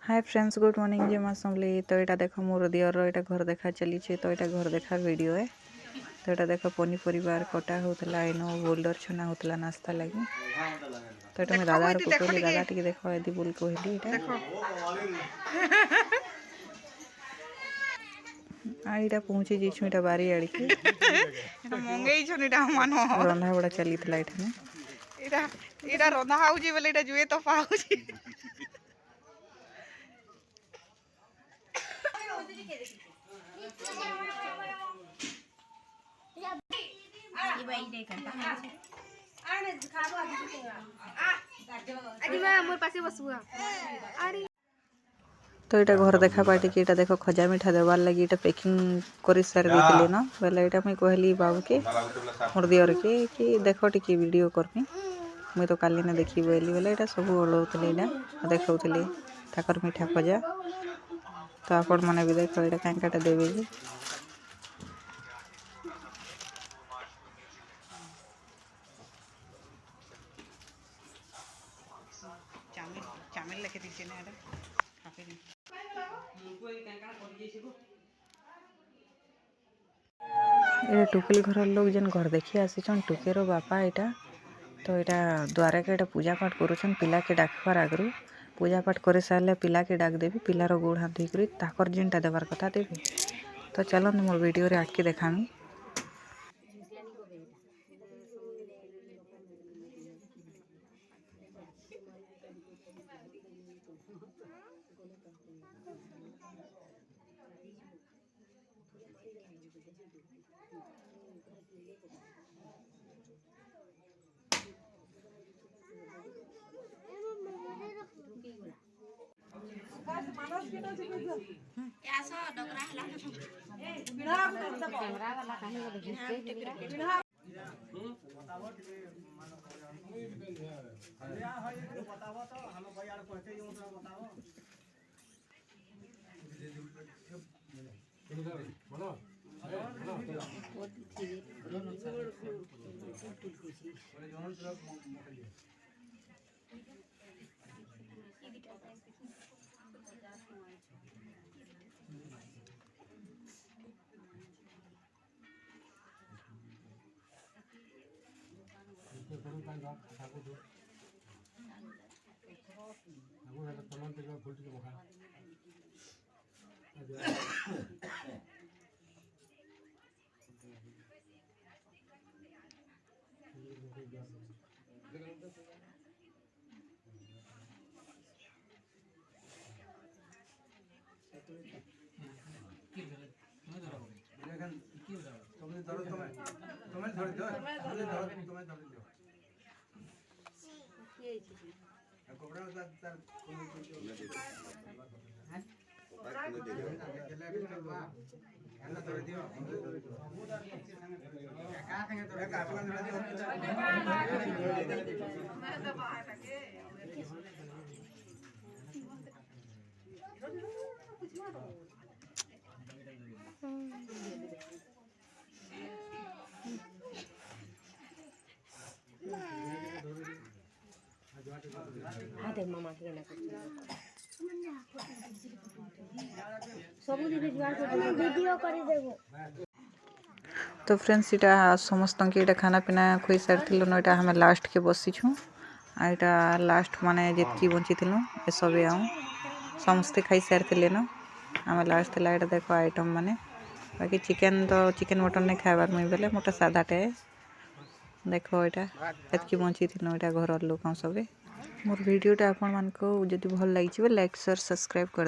Hi friends good morning जे मासमली तो यहाँ देख मोर दियर यहाँ घर देखा चली तो यहाँ घर देखा वीडियो है। तो यहाँ देख पनीपरिवार कटा होता इन बोल्डर छना होता नास्ता लगी। तो ये दादा को कहली दादा टी देख यदि बोल कहली यहाँ पहुँची जाइछु यहाँ बारी आड़ के रंधा बड़ा चली रंधा हाउजी बोले इटा जुए तो पाउजी तो यहाँ घर देखा पार्टी कि देख खजा मिठा देवार लगी पैकिंग कर सारी देते न बोले यहाँ मुझे कहली बाबू के मोर दियर के कि देख टी वीडियो करमी मुई तो काली ना देखी बोली बोले यहाँ सब ओढ़ाऊली यहाँ देखा ताकर मिठा खजा। तो आपण मैंने भी देख यहाँ कांकाटा देवे जी चामिल लेके दीजिए ना ये टुकेल घर लोग जेन घर देखी आसीचन टुकेर बापा यहाँ। तो यहाँ द्वारा के पूजा पाठ करुछन पिला के डाकबार आगु पूजा पाठ कर सारे पिला के डाक देवी पिलार गोड़ हाथ धोकर ताकर जेनटा देवार कथा देवी। तो चलो मोर वीडियो रे आटके देखामी। तो फ्रेंड्स यहाँ समस्त के खाना पीना खुई सारी यहाँ हमें लास्ट के बसीछू यहाँ लास्ट माने जितकी बची थी ये सब आऊँ समस्ते खाई सारी न आम लास्ट थी यहाँ देख आइटम माने बाकी चिकेन तो चिकेन मटन नहीं खाइबार मुझे बोले मोटा सादाटे देख यहाँ एतकी बची थी यहाँ घर लोक सब मोर वीडियोटा आपण मानक जदि भल लगी लाइक शेयर सब्सक्राइब कर।